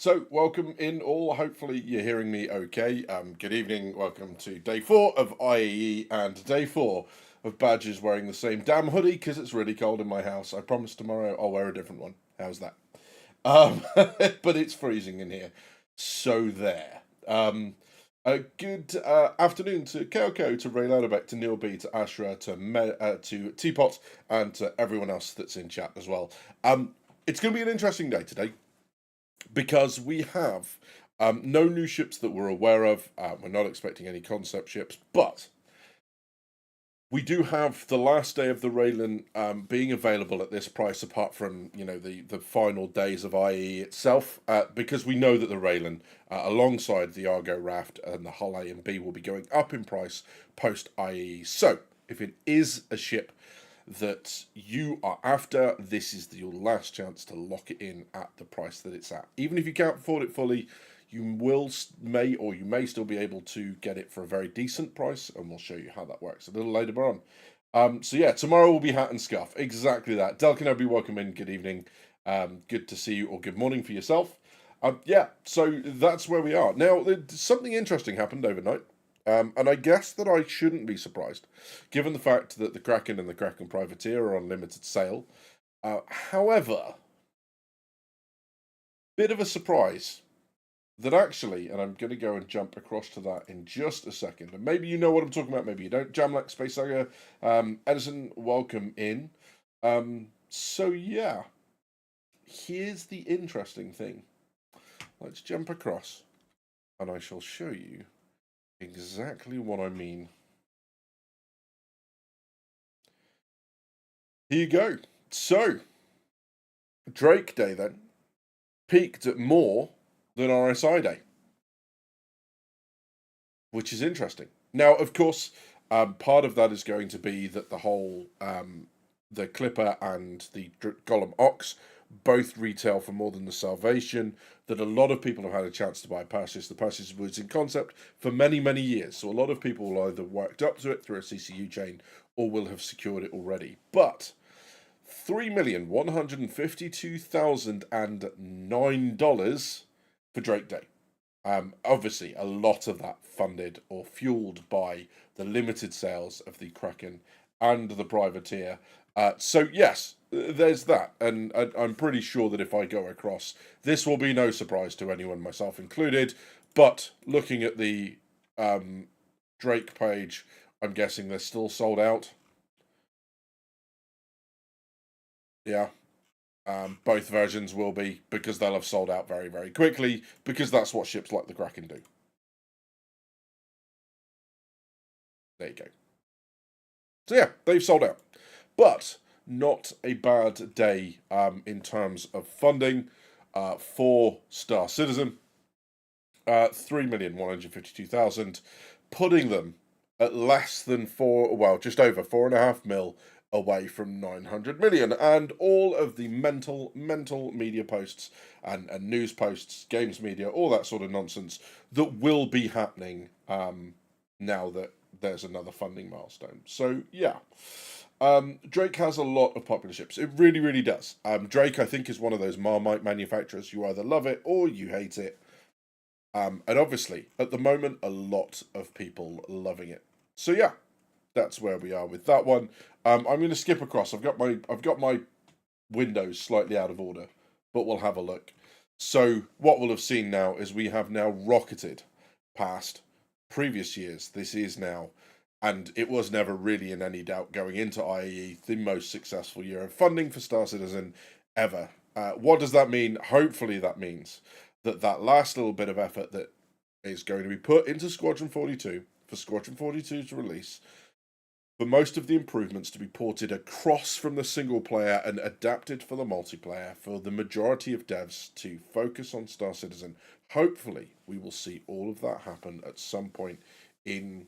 So welcome in all. Hopefully you're hearing me okay. Good evening. Welcome to day 4 of IAE and day 4 of Badges wearing the same damn hoodie because it's really cold in my house. I promise tomorrow I'll wear a different one. How's that? But it's freezing in here. So there. A good afternoon to Keoko, to Railen, to Neil B, to Ashra, to Teapot, and to everyone else that's in chat as well. It's going to be an interesting day today, because we have no new ships that we're aware of. We're not expecting any concept ships, but we do have the last day of the Railen being available at this price, apart from the final days of IE itself, because we know that the Railen, alongside the Argo Raft and the Hull A and B, will be going up in price post IE. So if it is a ship that you are after, this is your last chance to lock it in at the price that it's at. Even if you can't afford it fully, you may still be able to get it for a very decent price, and we'll show you how that works a little later on. So yeah, tomorrow will be hat and scuff. Exactly that. Delkinobi, welcome in. Good evening. Good to see you, or good morning for yourself. Yeah, so that's where we are. Now, something interesting happened overnight. And I guess that I shouldn't be surprised, given the fact that the Kraken and the Kraken Privateer are on limited sale. However, bit of a surprise that actually, and I'm going to go and jump across to that in just a second, and maybe you know what I'm talking about, maybe you don't. Jamlak, Space Saga, Edison, welcome in. So yeah, here's the interesting thing. Let's jump across, and I shall show you exactly what I mean. Here you go. So, Drake Day then peaked at more than RSI Day, which is interesting. Now, of course, part of that is going to be that the whole the Clipper and the Golem Ox both retail for more than the Salvation, that a lot of people have had a chance to buy Perseus. The Perseus was in concept for many, many years, so a lot of people will either worked up to it through a CCU chain or will have secured it already. But $3,152,009 for Drake Day. Obviously, a lot of that funded or fueled by the limited sales of the Kraken and the Privateer. So yes, there's that, and I'm pretty sure that if I go across, this will be no surprise to anyone, myself included. But looking at the Drake page, I'm guessing they're still sold out. Yeah. Both versions will be, because they'll have sold out very, very quickly, because that's what ships like the Kraken do. There you go. So yeah, they've sold out. But not a bad day in terms of funding for Star Citizen. 3,152,000, putting them at less than just over 4.5 mil away from 900 million. And all of the mental media posts and news posts, games media, all that sort of nonsense that will be happening now that there's another funding milestone. So yeah. Drake has a lot of popular ships. It really, really does. Drake, I think, is one of those Marmite manufacturers. You either love it or you hate it. And obviously, at the moment, a lot of people loving it. So yeah, that's where we are with that one. I'm going to skip across. I've got my windows slightly out of order, but we'll have a look. So what we'll have seen now is we have now rocketed past previous years. This is now, and it was never really in any doubt going into IAE, the most successful year of funding for Star Citizen ever. What does that mean? Hopefully that means that last little bit of effort that is going to be put into Squadron 42, for Squadron 42 to release, for most of the improvements to be ported across from the single player and adapted for the multiplayer, for the majority of devs to focus on Star Citizen. Hopefully, we will see all of that happen at some point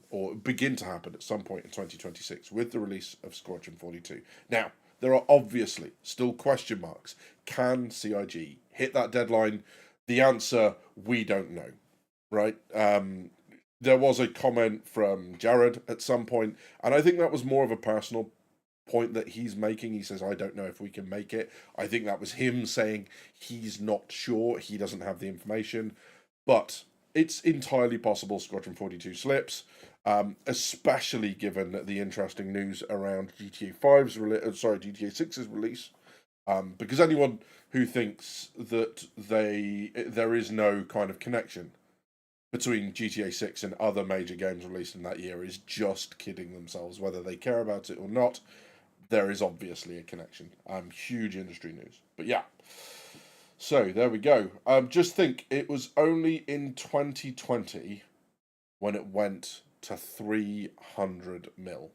or begin to happen at some point in 2026 with the release of Squadron 42. Now, there are obviously still question marks. Can CIG hit that deadline? The answer, we don't know, right? There was a comment from Jared at some point, and I think that was more of a personal point that he's making. He says, I don't know if we can make it. I think that was him saying he's not sure. He doesn't have the information. But it's entirely possible Squadron 42 slips, especially given the interesting news around GTA 6's release. Because anyone who thinks that there is no kind of connection between GTA 6 and other major games released in that year is just kidding themselves, whether they care about it or not. There is obviously a connection. Huge industry news. But yeah. So there we go. Just think, it was only in 2020 when it went to 300 mil.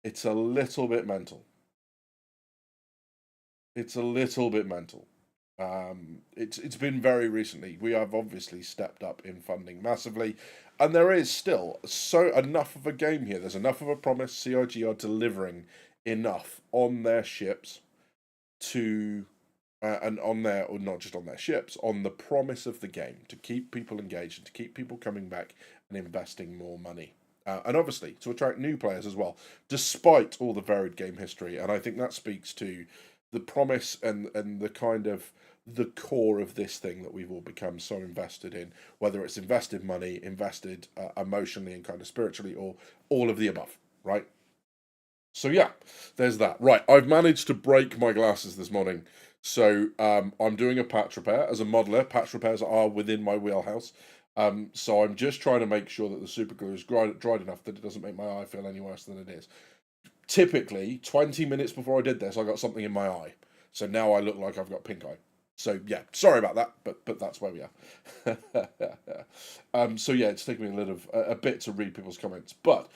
It's a little bit mental. It's a little bit mental. It's been very recently. We have obviously stepped up in funding massively, and there is still so enough of a game here. There's enough of a promise. CIG are delivering enough on their ships to, and on their, or not just on their ships, on the promise of the game to keep people engaged and to keep people coming back and investing more money. And obviously to attract new players as well, despite all the varied game history. And I think that speaks to the promise and the kind of the core of this thing that we've all become so invested in, whether it's invested money, invested emotionally and kind of spiritually, or all of the above, right? So yeah, there's that. Right, I've managed to break my glasses this morning, so I'm doing a patch repair. As a modeler, patch repairs are within my wheelhouse. So I'm just trying to make sure that the super glue is dried enough that it doesn't make my eye feel any worse than it is. Typically, 20 minutes before I did this, I got something in my eye. So now I look like I've got pink eye. So yeah, sorry about that, but that's where we are. So yeah, it's taken me a bit to read people's comments. But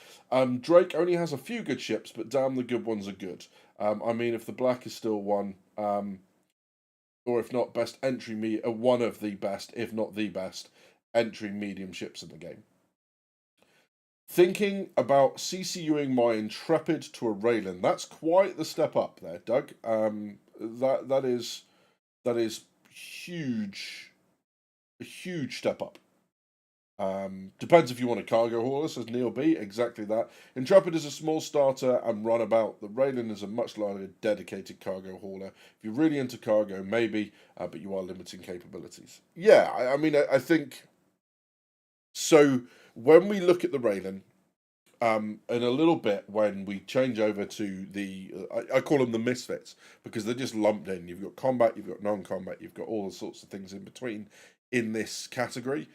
Drake only has a few good ships, but damn, the good ones are good. I mean, if the black is still one, or if not best entry one of the best, if not the best entry medium ships in the game. Thinking about CCUing my Intrepid to a Railen, that's quite the step up there, Doug. That is huge, a huge step up. Depends if you want a cargo hauler, says Neil B. Exactly that. Intrepid is a small starter and runabout. The Railen is a much larger, dedicated cargo hauler. If you're really into cargo, maybe, but you are limiting capabilities. Yeah, I mean, I think so. When we look at the Railen, in a little bit, when we change over to the, I call them the misfits because they're just lumped in. You've got combat, you've got non-combat, you've got all the sorts of things in between in this category.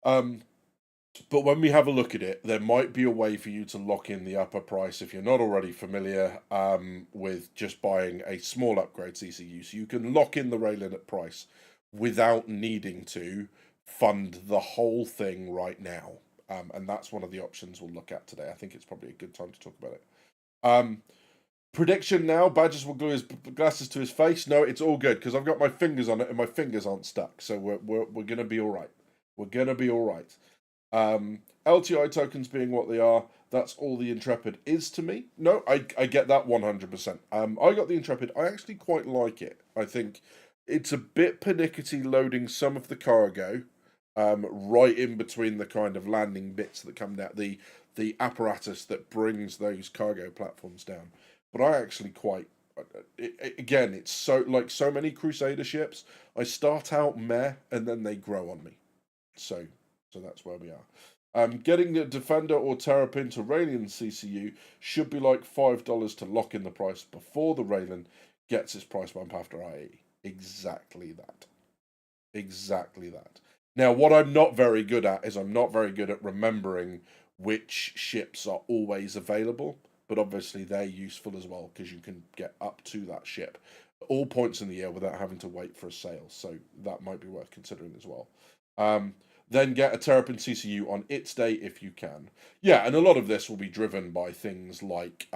But when we have a look at it, there might be a way for you to lock in the upper price if you're not already familiar with just buying a small upgrade CCU. So you can lock in the Railen at price without needing to fund the whole thing right now. And that's one of the options we'll look at today. I think it's probably a good time to talk about it. Prediction now, Badgers will glue his glasses to his face. No, it's all good because I've got my fingers on it and my fingers aren't stuck. So we're going to be all right. We're going to be all right. LTI tokens being what they are, that's all the Intrepid is to me. No, I get that 100%. I got the Intrepid. I actually quite like it. I think it's a bit pernickety loading some of the cargo right in between the kind of landing bits that come down, the apparatus that brings those cargo platforms down. But I actually quite, again, it's so like so many Crusader ships. I start out meh, and then they grow on me. So that's where we are. Getting the Defender or Terrapin to Railen CCU should be like $5 to lock in the price before the Railen gets its price bump after IAE. Exactly that. Exactly that. Now, what I'm not very good at is I'm not very good at remembering which ships are always available, but obviously they're useful as well because you can get up to that ship at all points in the year without having to wait for a sale. So that might be worth considering as well. Then get a Terrapin CCU on its day if you can. Yeah, and a lot of this will be driven by things like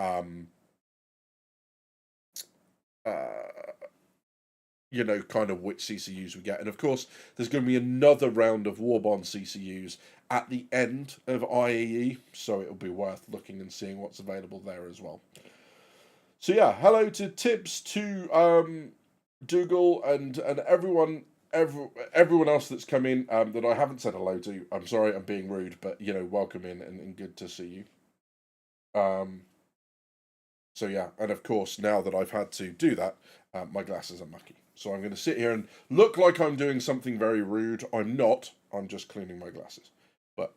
you know, kind of which CCUs we get. And of course, there's going to be another round of warbond CCUs at the end of IAE, so it'll be worth looking and seeing what's available there as well. So yeah, hello to Tibbs, to Dougal, and everyone else that's come in that I haven't said hello to. I'm sorry, I'm being rude, but you know, welcome in and good to see you. So yeah, and of course, now that I've had to do that, my glasses are mucky. So I'm going to sit here and look like I'm doing something very rude. I'm not. I'm just cleaning my glasses. But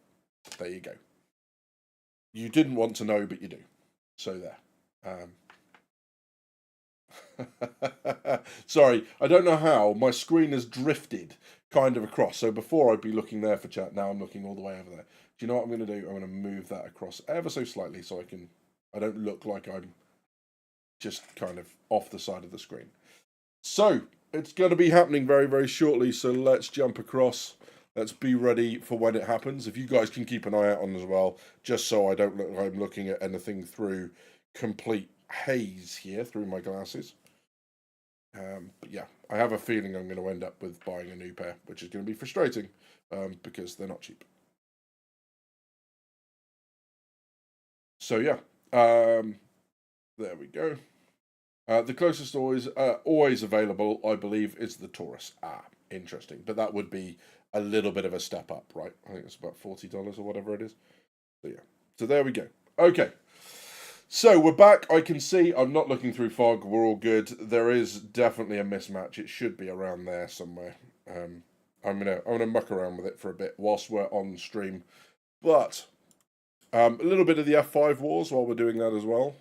there you go. You didn't want to know, but you do. So there. Sorry, I don't know how. My screen has drifted kind of across. So before I'd be looking there for chat. Now I'm looking all the way over there. Do you know what I'm going to do? I'm going to move that across ever so slightly so I don't look like I'm just kind of off the side of the screen. So it's going to be happening very, very shortly. So let's jump across. Let's be ready for when it happens. If you guys can keep an eye out on as well, just so I don't look like I'm looking at anything through complete haze here through my glasses. But yeah, I have a feeling I'm going to end up with buying a new pair, which is going to be frustrating because they're not cheap. So yeah, there we go. The closest always available, I believe, is the Taurus. Interesting, but that would be a little bit of a step up, right? I think it's about $40 or whatever it is. So yeah, so there we go. Okay, so we're back. I can see I'm not looking through fog. We're all good. There is definitely a mismatch. It should be around there somewhere. I'm gonna muck around with it for a bit whilst we're on stream, but a little bit of the F5 wars while we're doing that as well.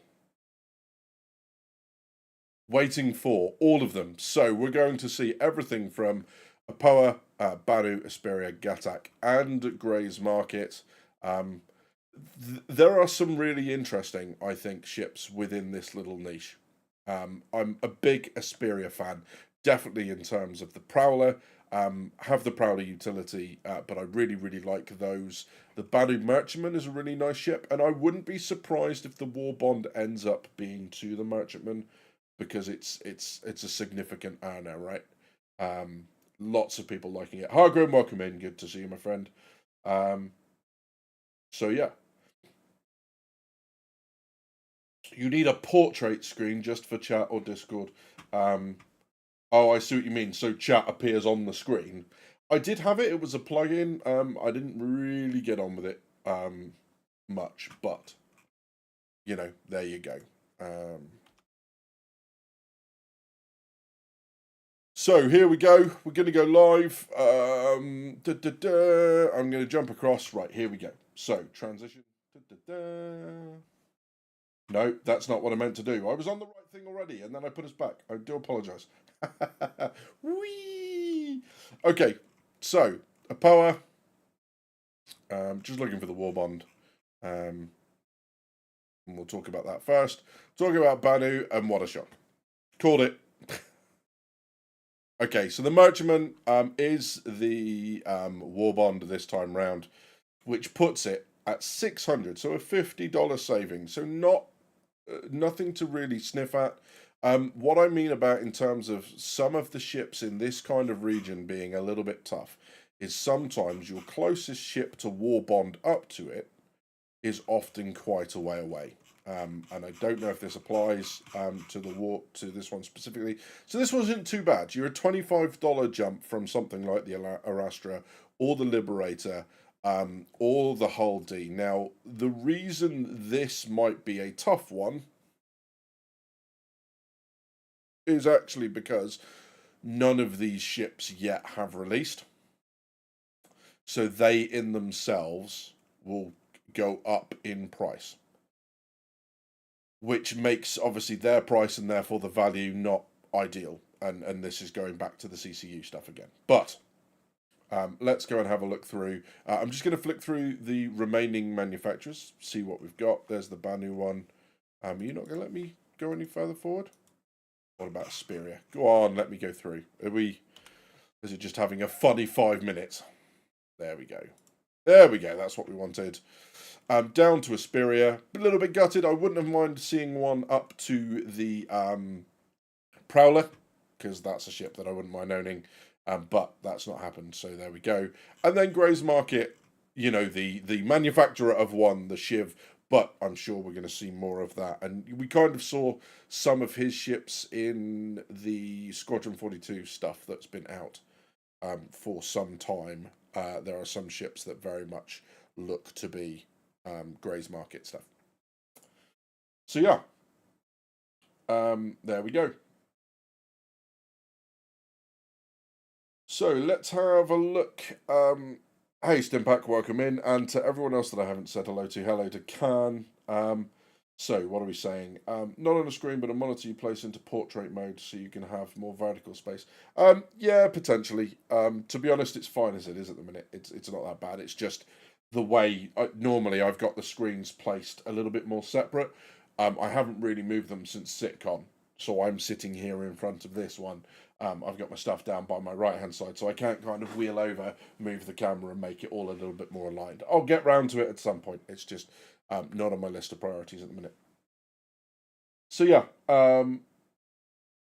Waiting for all of them. So we're going to see everything from Apoa, Banu, Asperia, Gatak, and Grey's Market. There are some really interesting, I think, ships within this little niche. I'm a big Asperia fan, definitely in terms of the Prowler. Have the Prowler utility, but I really, really like those. The Banu Merchantman is a really nice ship, and I wouldn't be surprised if the Warbond ends up being to the Merchantman, because it's a significant earner, right? Lots of people liking it. Hargrim, welcome in. Good to see you, my friend. So yeah, you need a portrait screen just for chat or Discord. Oh, I see what you mean. So chat appears on the screen. I did have it. It was a plugin. I didn't really get on with it much, but you know, there you go. So here we go. We're going to go live. I'm going to jump across. Right, here we go. So transition. No, that's not what I meant to do. I was on the right thing already, and then I put us back. I do apologise. Whee! Okay, so Apoa. Just looking for the warbond. And we'll talk about that first. Talking about Banu, and what a shock. Called it. Okay, so the Merchantman is the warbond this time round, which puts it at 600, so a $50 saving. So nothing to really sniff at. What I mean about in terms of some of the ships in this kind of region being a little bit tough is sometimes your closest ship to warbond up to it is often quite a way away. And I don't know if this applies to this one specifically. So this wasn't too bad. You're a $25 jump from something like the Arastra or the Liberator, or the Hull D. Now, the reason this might be a tough one is actually because none of these ships yet have released. So they in themselves will go up in price, which makes obviously their price and therefore the value not ideal. And this is going back to the CCU stuff again. But let's go and have a look through. I'm just going to flick through the remaining manufacturers, see what we've got. There's the Banu one. Are you not going to let me go any further forward? What about Asperia? Go on, let me go through. Is it just having a funny 5 minutes? There we go. There we go. That's what we wanted. Down to Asperia. A little bit gutted. I wouldn't have minded seeing one up to the Prowler, because that's a ship that I wouldn't mind owning. But that's not happened. So there we go. And then Grey's Market, you know, the manufacturer of one, the Shiv. But I'm sure we're going to see more of that. And we kind of saw some of his ships in the Squadron 42 stuff that's been out for some time. There are some ships that very much look to be Grey's Market stuff. So yeah, There we go. So let's have a look. Hey, Stimpack, welcome in. And to everyone else that I haven't said hello to Khan. So what are we saying? Not on a screen, but a monitor you place into portrait mode so you can have more vertical space. Yeah, potentially. To be honest, it's fine as it is at the minute. It's not that bad. It's just the way normally I've got the screens placed a little bit more separate. I haven't really moved them since SitCon, so I'm sitting here in front of this one. I've got my stuff down by my right hand side, so I can't kind of wheel over, move the camera, and make it all a little bit more aligned. I'll get round to it at some point. It's just not on my list of priorities at the minute. So yeah, how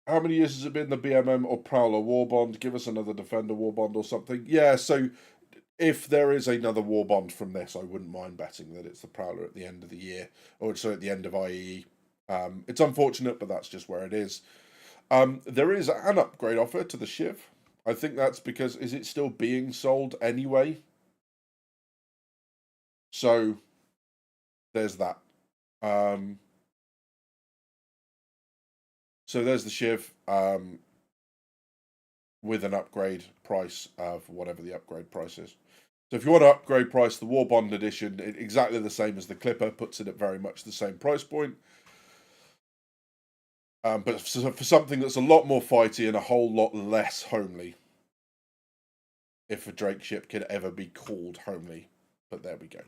many years has it been the BMM or Prowler Warbond? Give us another Defender Warbond or something. Yeah, so if there is another Warbond from this, I wouldn't mind betting that it's the Prowler at the end of the year, or so at the end of IAE. It's unfortunate, but that's just where it is. There is an upgrade offer to the Shiv. I think that's because is it still being sold anyway? So there's that. So there's the Shiv with an upgrade price of whatever the upgrade price is. So if you want to upgrade price, the Warbond edition, exactly the same as the Clipper, puts it at very much the same price point. But for something that's a lot more fighty and a whole lot less homely, if a Drake ship could ever be called homely. But there we go.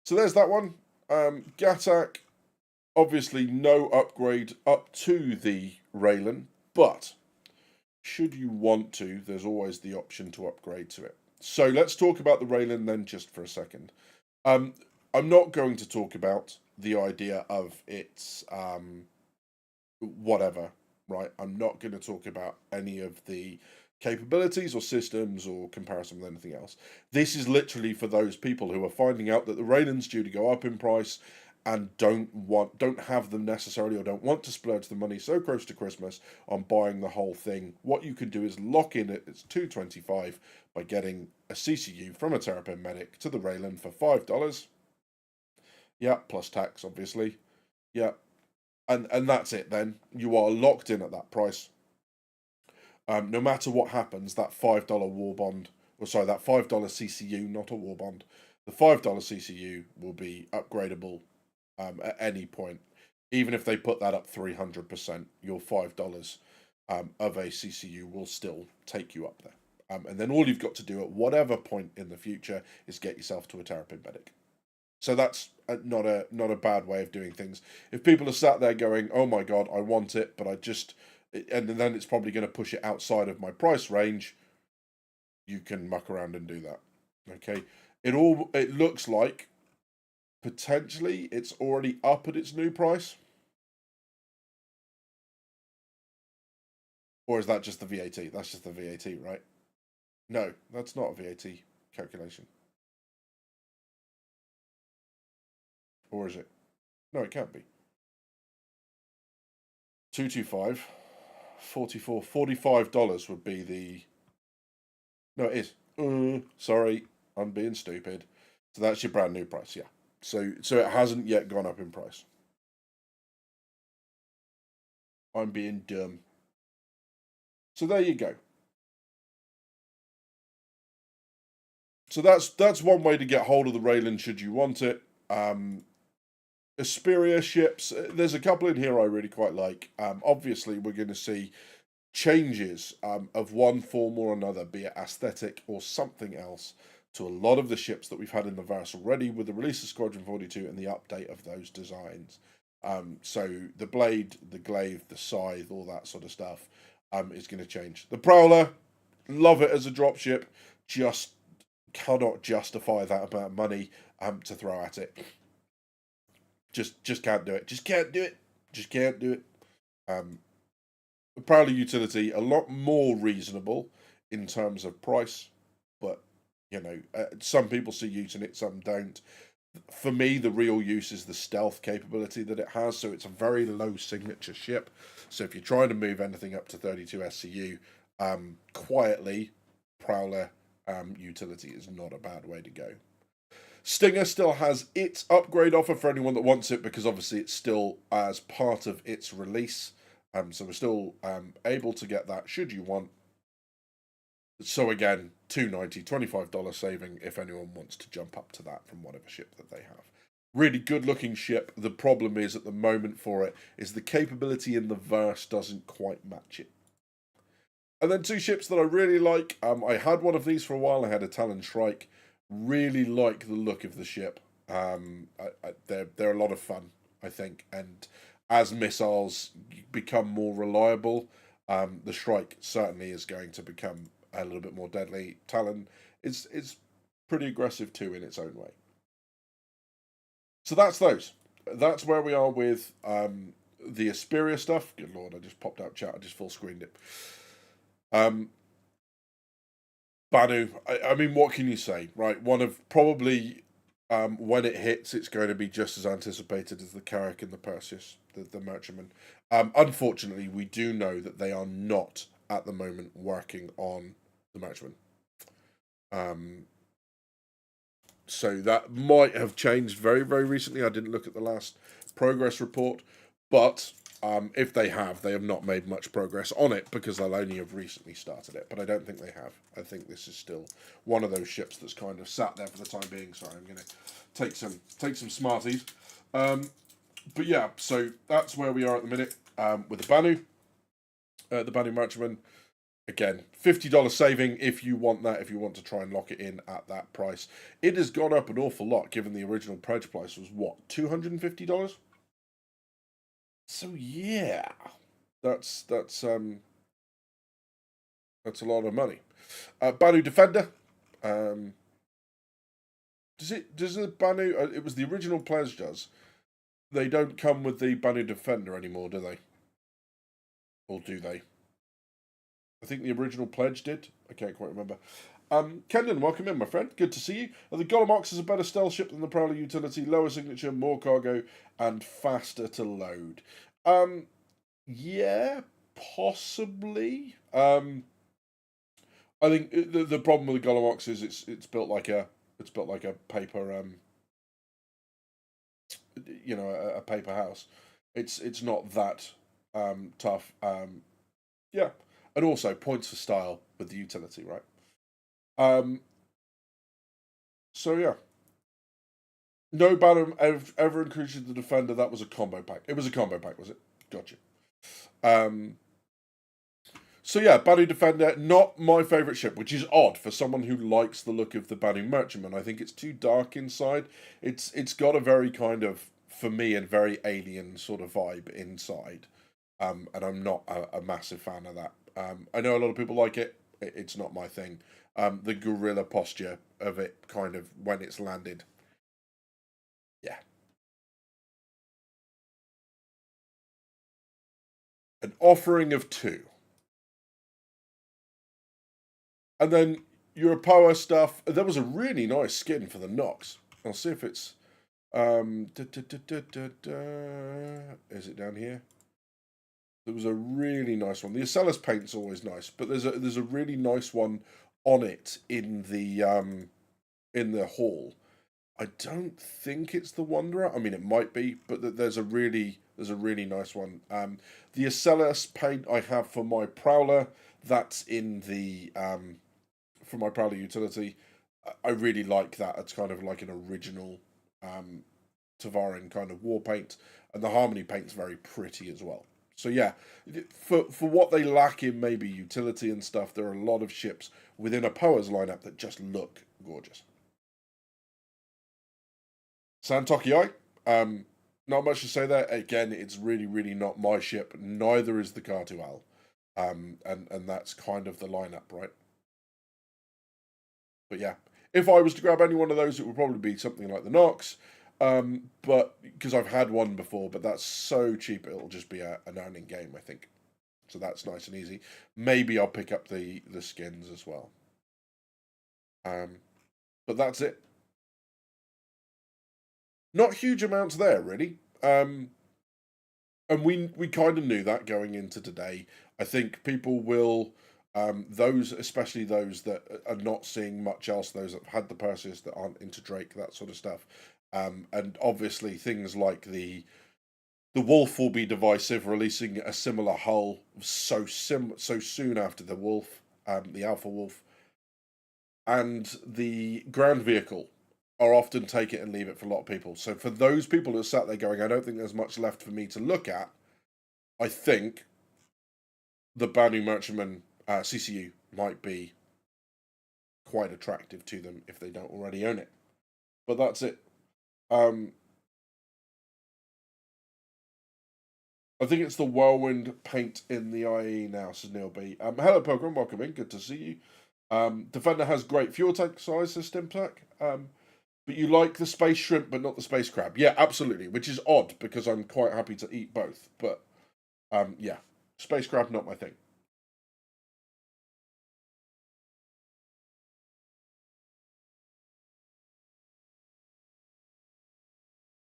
So there's that one. Gatak, obviously no upgrade up to the Railen, but should you want to, there's always the option to upgrade to it. So let's talk about the Railen then just for a second. I'm not going to talk about the idea of its whatever, right? I'm not going to talk about any of the capabilities or systems or comparison with anything else. This is literally for those people who are finding out that the Railen's due to go up in price and don't have them necessarily or don't want to splurge the money so close to Christmas on buying the whole thing. What you can do is lock in it. It's $225 by getting a CCU from a Terrapin Medic to the Railen for $5. Yeah, plus tax, obviously. Yeah, and that's it. Then you are locked in at that price. No matter what happens, that $5 war bond, or sorry, that $5 CCU, not a war bond, the $5 CCU will be upgradable at any point. Even if they put that up 300%, your $5 of a CCU will still take you up there. And then all you've got to do at whatever point in the future is get yourself to a Terrapin Medic. So that's not a bad way of doing things. If people are sat there going, "Oh my god, I want it, but I just," and then it's probably going to push it outside of my price range, you can muck around and do that. Okay, it looks like potentially it's already up at its new price, or is that just the VAT? That's just the VAT, right? No, that's not a VAT calculation, or is it? No, it can't be. 225, 44, $45 would be the. No, it is. Sorry, I'm being stupid. So that's your brand new price, yeah. So it hasn't yet gone up in price. I'm being dumb. So there you go. So that's one way to get hold of the Railen should you want it. Asperia ships. There's a couple in here I really quite like. Obviously, we're going to see changes of one form or another, be it aesthetic or something else, to a lot of the ships that we've had in the verse already with the release of Squadron 42 and the update of those designs. So the blade, the glaive, the scythe, all that sort of stuff is going to change. The Prowler, love it as a dropship, just cannot justify that amount of money to throw at it. Just can't do it. Just can't do it. Just can't do it. The Prowler utility a lot more reasonable in terms of price, but some people see use in it, some don't. For me, the real use is the stealth capability that it has. So it's a very low signature ship. So if you're trying to move anything up to 32 SCU quietly, Prowler utility is not a bad way to go. Stinger still has its upgrade offer for anyone that wants it, because obviously it's still as part of its release. So we're still able to get that should you want. So again, $2.90, $25 saving if anyone wants to jump up to that from whatever ship that they have. Really good looking ship. The problem is at the moment for it is the capability in the verse doesn't quite match it. And then two ships that I really like. I had one of these for a while. I had a Talon Shrike. Really like the look of the ship. They're a lot of fun, I think. And as missiles become more reliable, the Shrike certainly is going to become a little bit more deadly. Talon is pretty aggressive too in its own way. So that's those. That's where we are with the Asperia stuff. Good lord, I just popped out chat. I just full screened it. Banu, I mean, what can you say, right? One of probably, when it hits, it's going to be just as anticipated as the Carrack and the Perseus, the Merchantman. Unfortunately, we do know that they are not, at the moment, working on the Merchantman. So that might have changed very, very recently. I didn't look at the last progress report, but if they have not made much progress on it because they'll only have recently started it. But I don't think they have. I think this is still one of those ships that's kind of sat there for the time being. Sorry, I'm going to take some Smarties. But yeah, so that's where we are at the minute with the Banu Merchantman. Again, $50 saving if you want that, if you want to try and lock it in at that price. It has gone up an awful lot, given the original pledge price was, what, $250? So yeah, that's a lot of money. Banu Defender. Does the Banu, it was the original pledge does. They don't come with the Banu Defender anymore, do they? Or do they? I think the original pledge did. I can't quite remember. Kendon, welcome in, my friend. Good to see you. The Golomox is a better stealth ship than the Prowler utility, lower signature, more cargo, and faster to load. Yeah, possibly. I think the problem with the Golomox is it's built like a paper a paper house. It's not that tough. Yeah. And also points for style with the utility, right? So yeah. No banner ever included the Defender. That was a combo pack. It was a combo pack, was it? Gotcha. So yeah, Banu Defender, not my favourite ship, which is odd for someone who likes the look of the Banu Merchantman. I think it's too dark inside. It's got a very kind of, for me, a very alien sort of vibe inside. And I'm not a massive fan of that. I know a lot of people like it. It's not my thing. The gorilla posture of it, kind of when it's landed. Yeah. An offering of two. And then your power stuff. There was a really nice skin for the Nox. I'll see if it's. Is it down here? There was a really nice one. The Ocellus paint's always nice, but there's a really nice one on it in the hall. I don't think it's the Wanderer. I mean, it might be, but there's a really nice one. The Ocellus paint I have for my Prowler. That's in the for my Prowler utility. I really like that. It's kind of like an original Tavarin kind of war paint, and the Harmony paint's very pretty as well. So yeah, for what they lack in maybe utility and stuff, there are a lot of ships within a Poa's lineup that just look gorgeous. Santoki, not much to say there. Again, it's really not my ship. Neither is the Cartual. And that's kind of the lineup, right? But yeah, if I was to grab any one of those, it would probably be something like the Nox. But because I've had one before, but that's so cheap, it'll just be an earning game, I think. So that's nice and easy. Maybe I'll pick up the skins as well. But that's it. Not huge amounts there, really. And we kind of knew that going into today. I think people will Those, especially those that are not seeing much else, those that have had the Perseus that aren't into Drake, that sort of stuff. And obviously things like the Wolf will be divisive, releasing a similar hull so soon after the Wolf, the Alpha Wolf, and the ground vehicle are often take it and leave it for a lot of people. So for those people who are sat there going, I don't think there's much left for me to look at, I think the Banu Merchantman CCU might be quite attractive to them if they don't already own it. But that's it. Um, I think it's the whirlwind paint in the IAE now, says Neil B. Hello, Pilgrim. Welcome in. Good to see you. Defender has great fuel tank size, says Stimpak. But you like the space shrimp, but not the space crab. Yeah, absolutely. Which is odd because I'm quite happy to eat both. But yeah, space crab not my thing.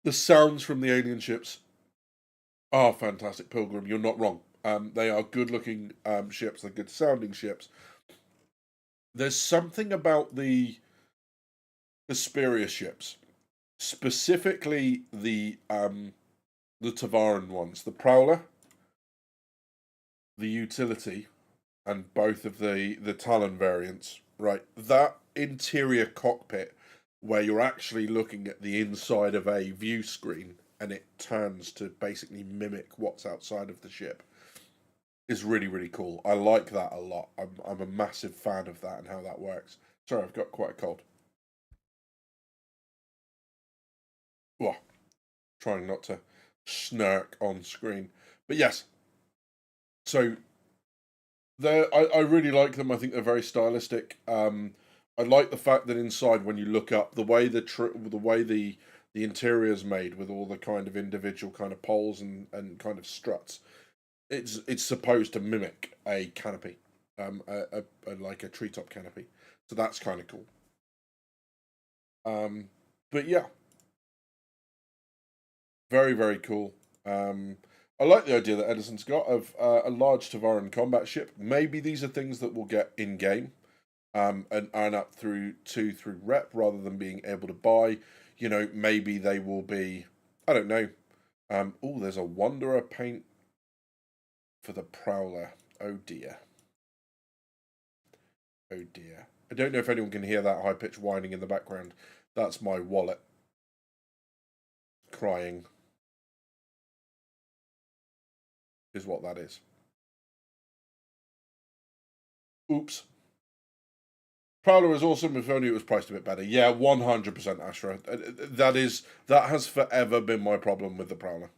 The sounds from the alien ships are fantastic, Pilgrim. You're not wrong. They are good-looking ships. They're good-sounding ships. There's something about the Speria ships, specifically the Tavaran ones, the Prowler, the Utility, and both of the Talon variants. Right, that interior cockpit where you're actually looking at the inside of a view screen and it turns to basically mimic what's outside of the ship is really really cool. I like that a lot. I'm a massive fan of that and how that works. Sorry, I've got quite a cold. Well, trying not to snark on screen, but yes. So I really like them. I think they're very stylistic. I like the fact that inside, when you look up, the way the interior is made with all the kind of individual kind of poles and kind of struts. It's supposed to mimic a canopy, like a treetop canopy. So that's kind of cool. But yeah, very very cool. I like the idea that Edison's got of a large Tavaran combat ship. Maybe these are things that we'll get in game, and earn up through rep rather than being able to buy. You know, maybe they will be. I don't know. Oh, there's a Wanderer paint for the Prowler. Oh dear. Oh dear. I don't know if anyone can hear that high pitched whining in the background. That's my wallet crying, is what that is. Oops. Prowler is awesome if only it was priced a bit better. Yeah, 100% Ashra. That has forever been my problem with the Prowler.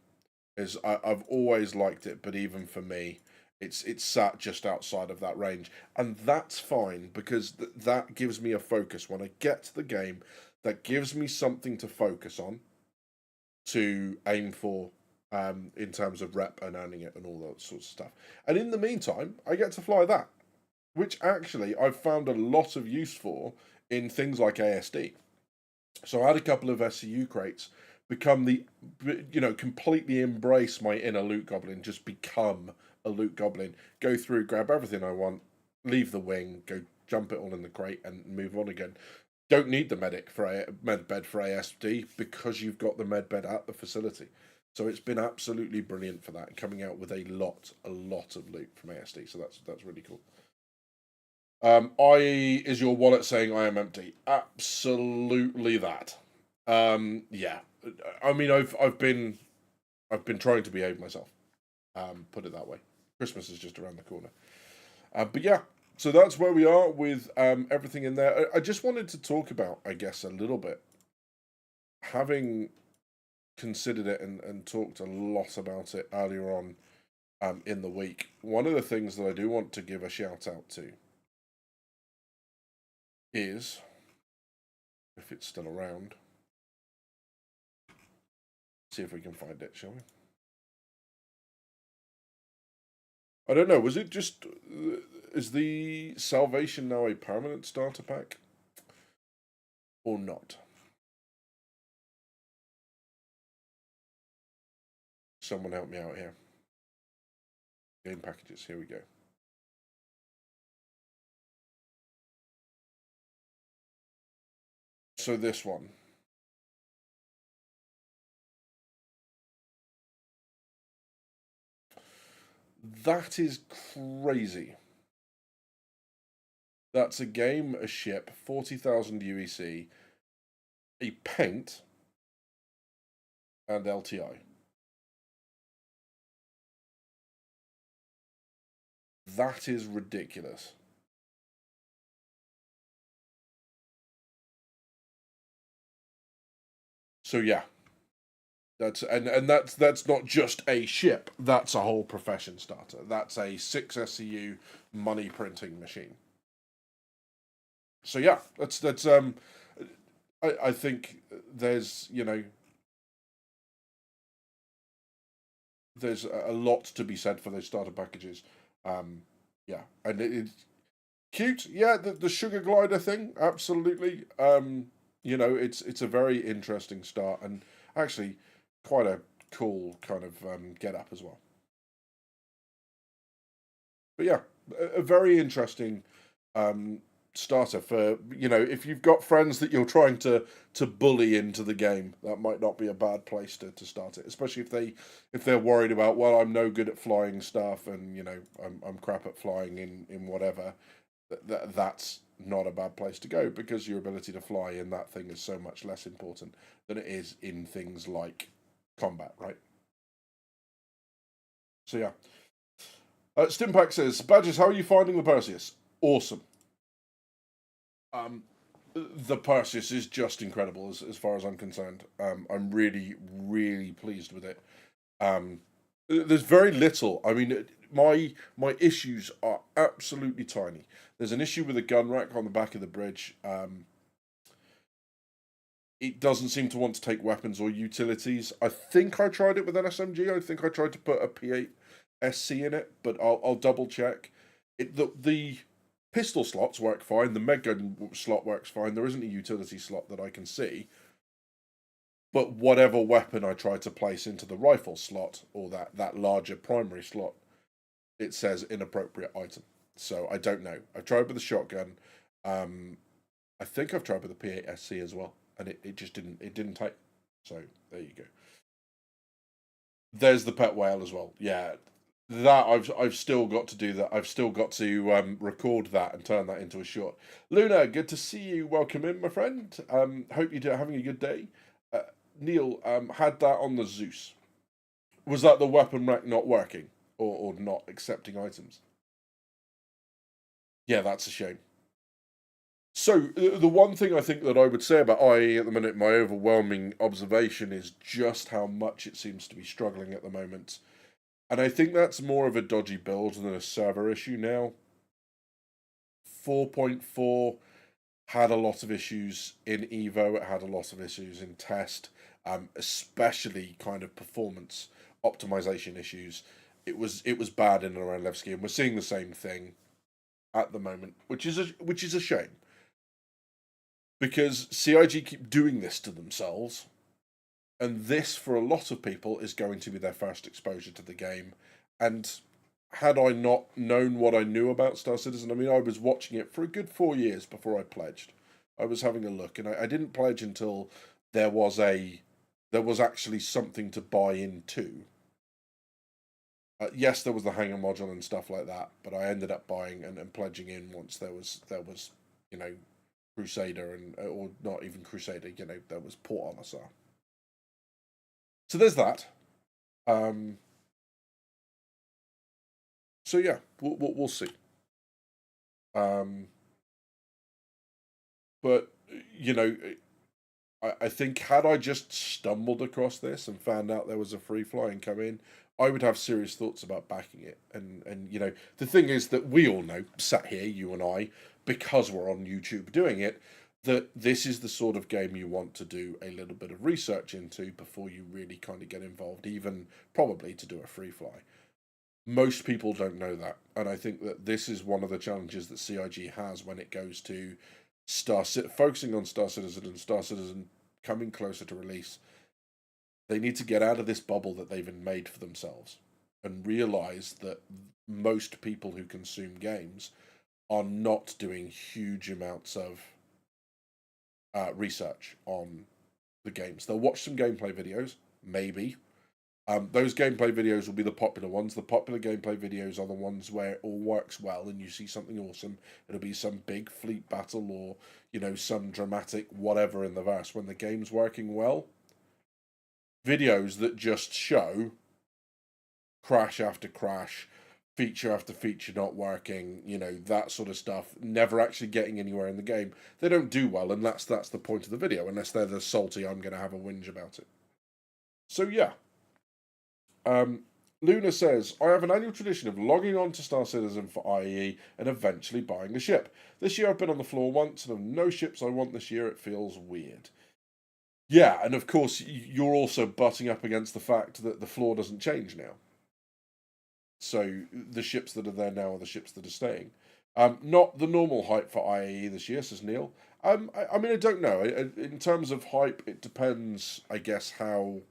I've always liked it, but even for me, it's sat just outside of that range, and that's fine because that gives me a focus when I get to the game. That gives me something to focus on, to aim for, in terms of rep and earning it and all that sorts of stuff. And in the meantime, I get to fly that, which actually I've found a lot of use for in things like ASD. So I had a couple of SCU crates become completely embrace my inner loot goblin, just become a loot goblin, go through, grab everything I want, leave the wing, go jump it all in the crate and move on again. Don't need the med bed for ASD because you've got the med bed at the facility. So it's been absolutely brilliant for that, coming out with a lot of loot from ASD. So that's really cool. Is your wallet saying I am empty? Absolutely that. Yeah. I mean, I've been trying to behave myself. Put it that way. Christmas is just around the corner. But yeah, so that's where we are with everything in there. I just wanted to talk about, I guess, a little bit, having considered it and talked a lot about it earlier on in the week. One of the things that I do want to give a shout out to is, if it's still around, see if we can find it, shall we? I don't know. Was it just? Is the Salvation now a permanent starter pack, or not? Someone help me out here. Game packages. Here we go. So this one. That is crazy. That's a game, a ship, 40,000 UEC, a paint, and LTI. That is ridiculous. So yeah, that's not just a ship. That's a whole profession starter. That's a 6 SCU money printing machine. So yeah, that's. I think there's there's a lot to be said for those starter packages. Yeah, and it's cute. Yeah, the sugar glider thing, absolutely. It's a very interesting start and actually quite a cool kind of get up as well. But yeah, a very interesting um, starter for if you've got friends that you're trying to bully into the game, that might not be a bad place to start it, especially if they're worried about, well, I'm no good at flying stuff and I'm crap at flying in whatever. That's not a bad place to go because your ability to fly in that thing is so much less important than it is in things like combat, right? So yeah. Stimpack says, Badges, how are you finding the Perseus? Awesome. Um, the Perseus is just incredible as far as I'm concerned. I'm really, really pleased with it. There's very little. I mean, my issues are absolutely tiny. There's an issue with a gun rack on the back of the bridge. It doesn't seem to want to take weapons or utilities. I think I tried it with an SMG. I think I tried to put a P8 SC in it, but I'll double check. The pistol slots work fine. The med gun slot works fine. There isn't a utility slot that I can see. But whatever weapon I try to place into the rifle slot or that larger primary slot, it says inappropriate item. So I don't know. I've tried with the shotgun. Um, I think I've tried with the P8 SC as well, and it just didn't take. So there you go. There's the pet whale as well. Yeah, that I've still got to do that. I've still got to record that and turn that into a short. Luna, good to see you. Welcome in, my friend. Hope you're having a good day. Uh, Neil, had that on the Zeus. Was that the weapon rack not working or not accepting items? Yeah, that's a shame. So the one thing I think that I would say about IAE at the minute, my overwhelming observation is just how much it seems to be struggling at the moment. And I think that's more of a dodgy build than a server issue now. 4.4 had a lot of issues in Evo, it had a lot of issues in test, especially kind of performance optimization issues. It was bad in and around Levski, and we're seeing the same thing at the moment, which is a shame. Because CIG keep doing this to themselves, and this for a lot of people is going to be their first exposure to the game. And had I not known what I knew about Star Citizen, I mean, I was watching it for a good 4 years before I pledged. I was having a look, and I didn't pledge until there was actually something to buy into. Yes, there was the hanger module and stuff like that, but I ended up buying and pledging in once there was you know Crusader and or not even Crusader, there was Port Olisar. So there's that. Um, so yeah, we'll see. Um, but you know, I think had I just stumbled across this and found out there was a free flying come in, I would have serious thoughts about backing it. And the thing is that we all know, sat here, you and I, because we're on YouTube doing it, that this is the sort of game you want to do a little bit of research into before you really kind of get involved, even probably to do a free fly. Most people don't know that, and I think that this is one of the challenges that CIG has when it goes to focusing on Star Citizen and Star Citizen coming closer to release. They need to get out of this bubble that they've made for themselves and realize that most people who consume games are not doing huge amounts of research on the games. They'll watch some gameplay videos, maybe. Those gameplay videos will be the popular ones. The popular gameplay videos are the ones where it all works well and you see something awesome. It'll be some big fleet battle or, some dramatic whatever in the verse. When the game's working well, videos that just show crash after crash, feature after feature not working, that sort of stuff, never actually getting anywhere in the game, they don't do well, and that's the point of the video, unless they're the salty, I'm going to have a whinge about it. So, yeah. Luna says, I have an annual tradition of logging on to Star Citizen for IAE and eventually buying a ship. This year I've been on the floor once and have no ships I want this year. It feels weird. Yeah, and of course you're also butting up against the fact that the floor doesn't change now. So the ships that are there now are the ships that are staying. Not the normal hype for IAE this year, says Neil. I mean, I don't know. In terms of hype, it depends, I guess, how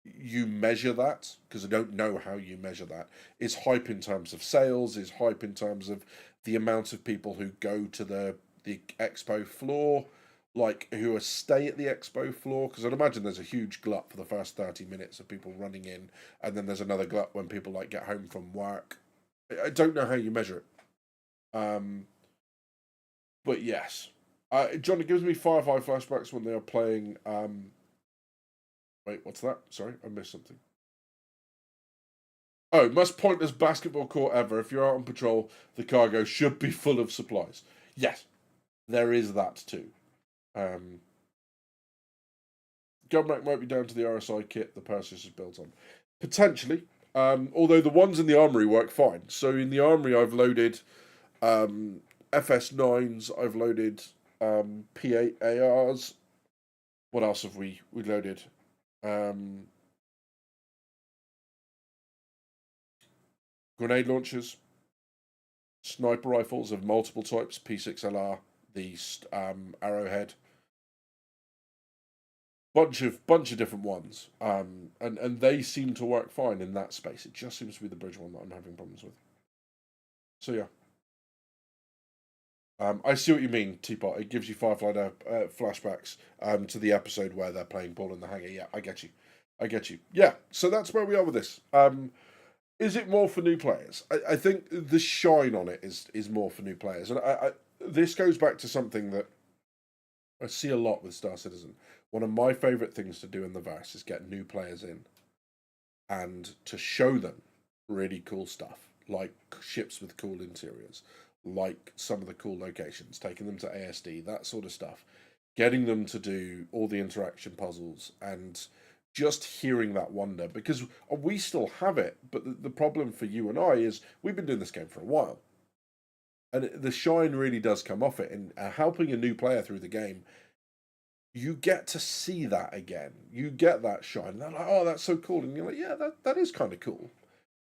you measure that, because I don't know how you measure that. Is hype in terms of sales? Is hype in terms of the amount of people who go to the expo floor, like who stay at the expo floor? Because I'd imagine there's a huge glut for the first 30 minutes of people running in, and then there's another glut when people get home from work. I don't know how you measure it. But yes, John, it gives me Firefly flashbacks when they are playing. Wait, what's that? Sorry, I missed something. Oh, most pointless basketball court ever. If you're out on patrol, the cargo should be full of supplies. Yes, there is that too. Gunrack might be down to the RSI kit the Perseus is built on. Potentially. Although the ones in the armory work fine. So in the armory I've loaded FS9s, I've loaded P8 ARs. What else have we loaded? Grenade launchers, sniper rifles of multiple types, P6LR, the Arrowhead, bunch of different ones, and they seem to work fine in that space. It just seems to be the bridge one that I'm having problems with. So yeah. I see what you mean, Teapot. It gives you Firefly flashbacks to the episode where they're playing ball in the hangar. Yeah, I get you. Yeah, so that's where we are with this. Is it more for new players? I think the shine on it is more for new players. And this goes back to something that I see a lot with Star Citizen. One of my favourite things to do in the verse is get new players in and to show them really cool stuff, like ships with cool interiors, like some of the cool locations, taking them to ASD, that sort of stuff, getting them to do all the interaction puzzles and just hearing that wonder, because we still have it, but the problem for you and I is we've been doing this game for a while, and the shine really does come off it, and helping a new player through the game, you get to see that again. You get that shine, and they're like, oh, that's so cool, and you're like, yeah, that is kind of cool.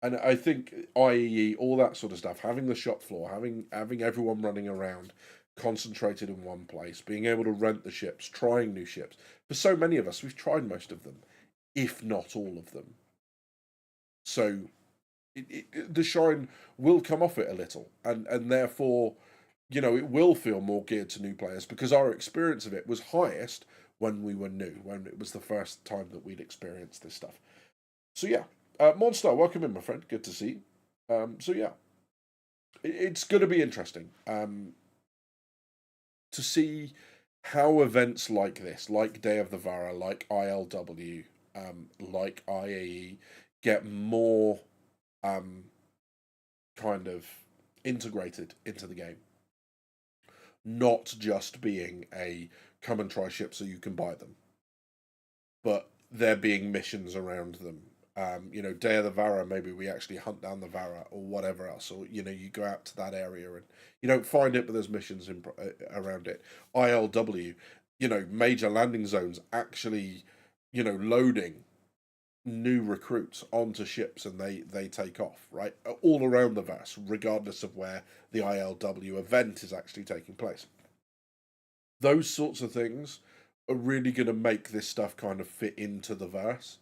And I think IAE, all that sort of stuff, having the shop floor, having everyone running around, concentrated in one place, being able to rent the ships, trying new ships. For so many of us, we've tried most of them, if not all of them. So the shine will come off it a little, and therefore, it will feel more geared to new players, because our experience of it was highest when we were new, when it was the first time that we'd experienced this stuff. So yeah, Monster, welcome in, my friend. Good to see you. So yeah, it's going to be interesting to see how events like this, like Day of the Vara, like ILW, like IAE, get more kind of integrated into the game. Not just being a come and try ships so you can buy them, but there being missions around them. Day of the Vara, maybe we actually hunt down the Vara or whatever else, or you go out to that area and you don't find it, but there's missions around it. ILW, major landing zones actually, loading new recruits onto ships and they take off, right? All around the verse, regardless of where the ILW event is actually taking place. Those sorts of things are really going to make this stuff kind of fit into the verse.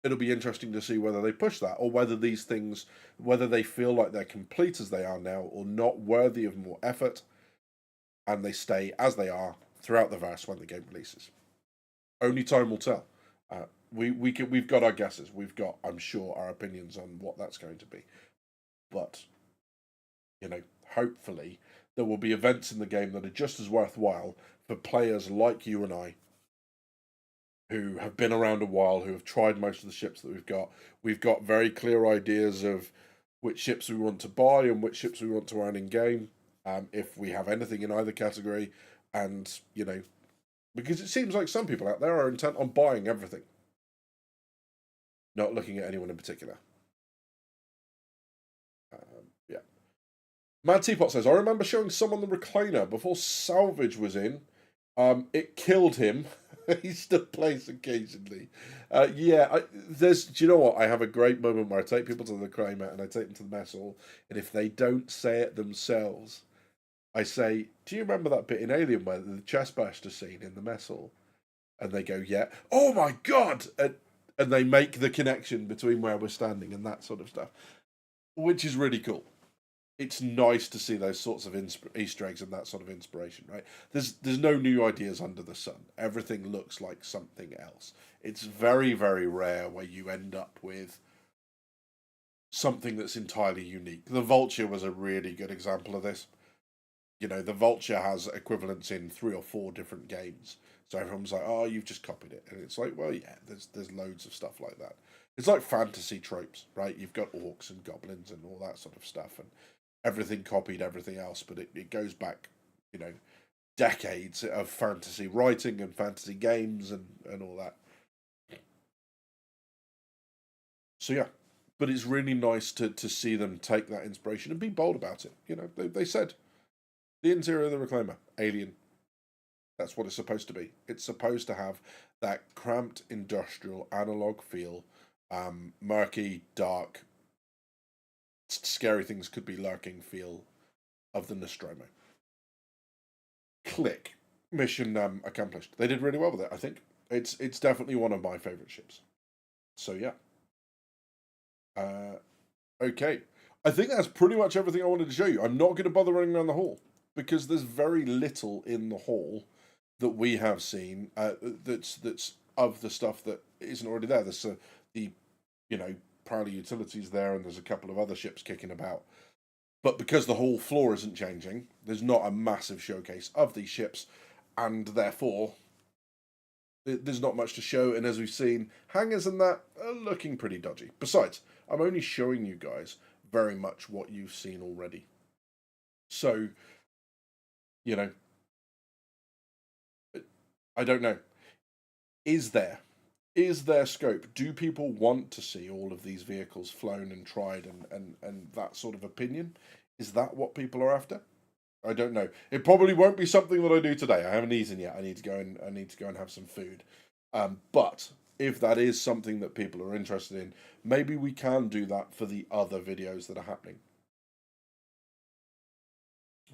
it'll be interesting to see whether they push that, or whether these things, whether they feel like they're complete as they are now, or not worthy of more effort, and they stay as they are throughout the verse when the game releases. Only time will tell. We've got our guesses. We've got, I'm sure, our opinions on what that's going to be. But hopefully there will be events in the game that are just as worthwhile for players like you and I, who have been around a while, who have tried most of the ships that we've got. We've got very clear ideas of which ships we want to buy and which ships we want to own in game, if we have anything in either category, and because it seems like some people out there are intent on buying everything, not looking at anyone in particular. Yeah. Mad Teapot says, I remember showing someone the recliner before salvage was in. It killed him. He still plays occasionally. Do you know what? I have a great moment where I take people to the recliner and I take them to the mess hall, and if they don't say it themselves, I say, do you remember that bit in Alien where the chest burster scene in the mess hall? And they go, yeah. Oh my God! And they make the connection between where we're standing and that sort of stuff, which is really cool. It's nice to see those sorts of Easter eggs and that sort of inspiration, right? There's no new ideas under the sun. Everything looks like something else. It's very, very rare where you end up with something that's entirely unique. The Vulture was a really good example of this. The Vulture has equivalents in 3 or 4 different games. So everyone's like, oh, you've just copied it. And it's like, well, yeah, there's loads of stuff like that. It's like fantasy tropes, right? You've got orcs and goblins and all that sort of stuff. And everything copied everything else, but it goes back, decades of fantasy writing and fantasy games and all that. So yeah, but it's really nice to see them take that inspiration and be bold about it. They said the interior of the Reclaimer, alien. That's what it's supposed to be. It's supposed to have that cramped industrial analog feel, murky, dark, scary things could be lurking feel of the Nostromo. Click. Mission accomplished. They did really well with it, I think. It's definitely one of my favourite ships. So yeah. Okay. I think that's pretty much everything I wanted to show you. I'm not going to bother running around the hall, because there's very little in the hall that we have seen that's of the stuff that isn't already there. There's the Prowler Utilities there, and there's a couple of other ships kicking about. But because the whole floor isn't changing, there's not a massive showcase of these ships, and therefore there's not much to show. And as we've seen, hangars and that are looking pretty dodgy. Besides, I'm only showing you guys very much what you've seen already. So, I don't know. Is there scope? Do people want to see all of these vehicles flown and tried and that sort of opinion? Is that what people are after? I don't know. It probably won't be something that I do today. I haven't eaten yet. I need to go and have some food. But if that is something that people are interested in, maybe we can do that for the other videos that are happening.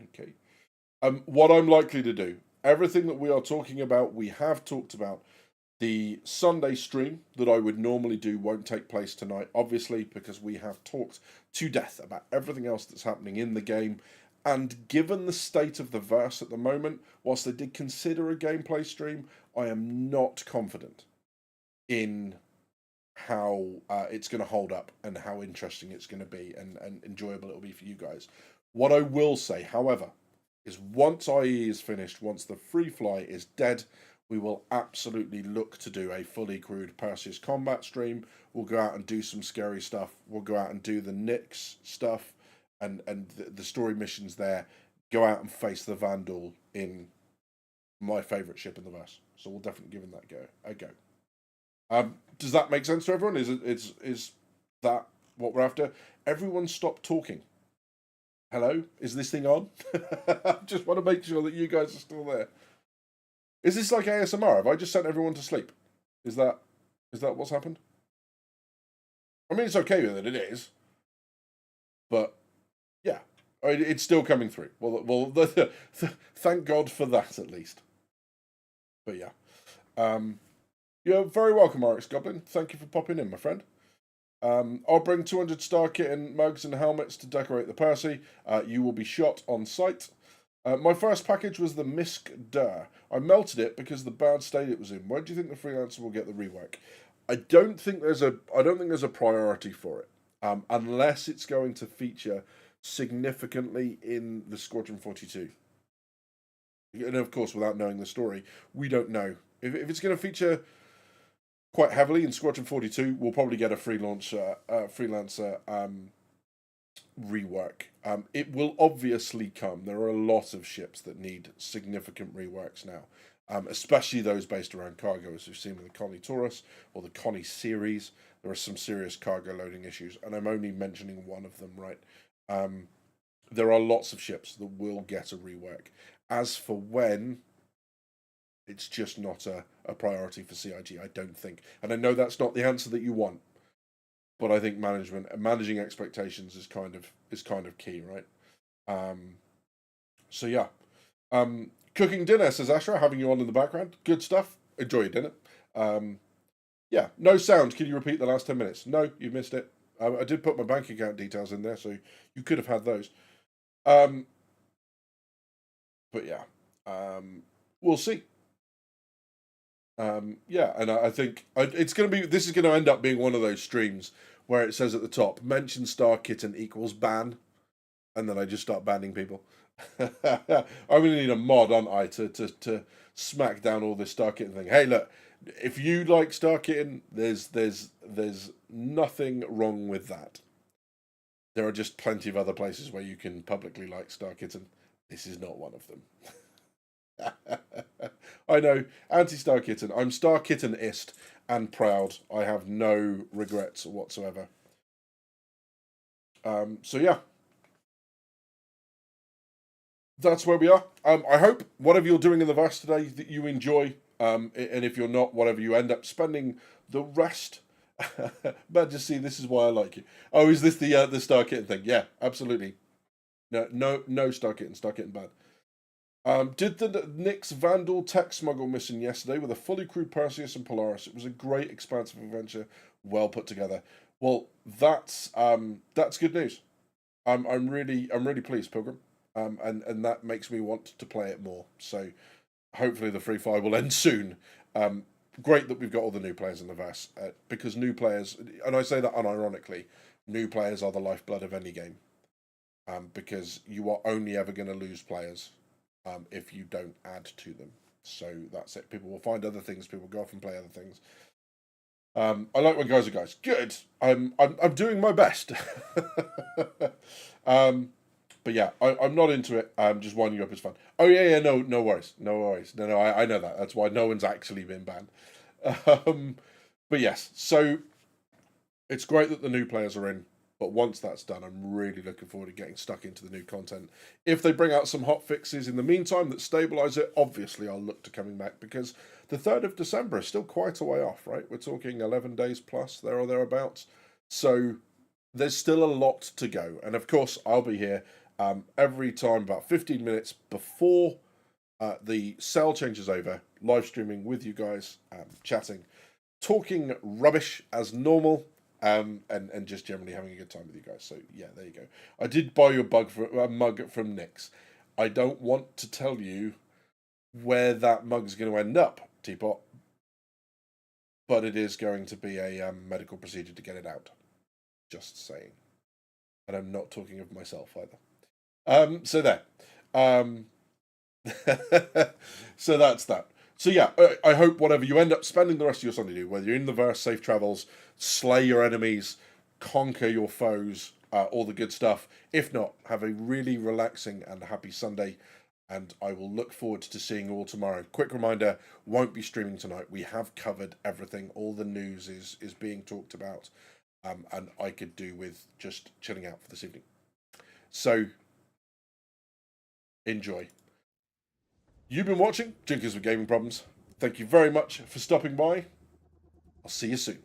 Okay. What I'm likely to do, everything that we are talking about, we have talked about. The Sunday stream that I would normally do won't take place tonight, obviously, because we have talked to death about everything else that's happening in the game. And given the state of the verse at the moment, whilst I did consider a gameplay stream, I am not confident in how it's going to hold up and how interesting it's going to be and enjoyable it'll be for you guys. What I will say, however, is once IAE is finished, once the free fly is dead, we will absolutely look to do a fully crewed Perseus combat stream. We'll go out and do some scary stuff. We'll go out and do the Nyx stuff and the story missions there. Go out and face the Vandal in my favourite ship in the verse. So we'll definitely give that a go. Does that make sense to everyone? Is that what we're after? Everyone stop talking. Hello? Is this thing on? I just want to make sure that you guys are still there. Is this like ASMR? Have I just sent everyone to sleep? Is that what's happened? I mean, it's okay with it is. But, yeah. It's still coming through. Well, thank God for that, at least. But, yeah. You're very welcome, RX Goblin. Thank you for popping in, my friend. I'll bring 200 star kitten mugs and helmets to decorate the Percy. You will be shot on sight. My first package was the Misk Dur. I melted it because of the bad state it was in. When do you think the freelancer will get the rework? I don't think there's a priority for it, unless it's going to feature significantly in the Squadron 42. And of course, without knowing the story, we don't know if it's going to feature quite heavily in Squadron 42. We'll probably get a freelancer rework. It will obviously come. There are a lot of ships that need significant reworks now, especially those based around cargo, as we've seen with the Connie Taurus or the Connie series. There are some serious cargo loading issues, and I'm only mentioning one of them, right? There are lots of ships that will get a rework. As for when, it's just not a priority for CIG, I don't think. And I know that's not the answer that you want, but I think managing expectations is kind of key, right? So yeah. Cooking dinner, says Ashra, having you on in the background. Good stuff. Enjoy your dinner. Yeah, no sound. Can you repeat the last 10 minutes? No, you missed it. I did put my bank account details in there, so you could have had those. But yeah, we'll see. Yeah, and I think this is going to end up being one of those streams where it says at the top, mention Star Kitten equals ban, and then I just start banning people. I'm going to need a mod, aren't I, to smack down all this Star Kitten thing. Hey, look, if you like Star Kitten, there's nothing wrong with that. There are just plenty of other places where you can publicly like Star Kitten. This is not one of them. I know, anti-Star Kitten. I'm Star Kittenist and proud. I have no regrets whatsoever. So yeah, that's where we are. I hope whatever you're doing in the verse today that you enjoy. And if you're not, whatever you end up spending the rest. But just see, this is why I like you. Oh, is this the Star Kitten thing? Yeah, absolutely. No Star Kitten. Star Kitten bad. Did the Nyx Vandal tech smuggle mission yesterday with a fully crewed Perseus and Polaris. It was a great expansive adventure, well put together. Well, that's good news. I'm really pleased, Pilgrim. And that makes me want to play it more. So hopefully the free fire will end soon. Great that we've got all the new players in the verse, because new players, and I say that unironically, new players are the lifeblood of any game. Because you are only ever going to lose players if you don't add to them. So that's it. People will find other things. People go off and play other things. I like when guys are guys. Good. I'm doing my best. But yeah, I'm not into it. Just winding you up is fun. Oh yeah. No worries. No. I know that. That's why no one's actually been banned. But yes, so it's great that the new players are in. But once that's done, I'm really looking forward to getting stuck into the new content. If they bring out some hot fixes in the meantime that stabilise it, obviously I'll look to coming back, because the 3rd of December is still quite a way off, right? We're talking 11 days plus, there or thereabouts. So there's still a lot to go. And of course, I'll be here every time about 15 minutes before the sale changes over, live streaming with you guys, chatting, talking rubbish as normal. And just generally having a good time with you guys. So yeah, there you go. I did buy you a mug from Nyx. I don't want to tell you where that mug's going to end up, Teapot, but it is going to be a medical procedure to get it out. Just saying. And I'm not talking of myself either. So there. So that's that. So yeah, I hope whatever you end up spending the rest of your Sunday do, whether you're in the verse, safe travels, slay your enemies, conquer your foes, all the good stuff. If not, have a really relaxing and happy Sunday, and I will look forward to seeing you all tomorrow. Quick reminder, won't be streaming tonight. We have covered everything. All the news is being talked about, and I could do with just chilling out for this evening. So, enjoy. You've been watching Drinkers with Gaming Problems. Thank you very much for stopping by. I'll see you soon.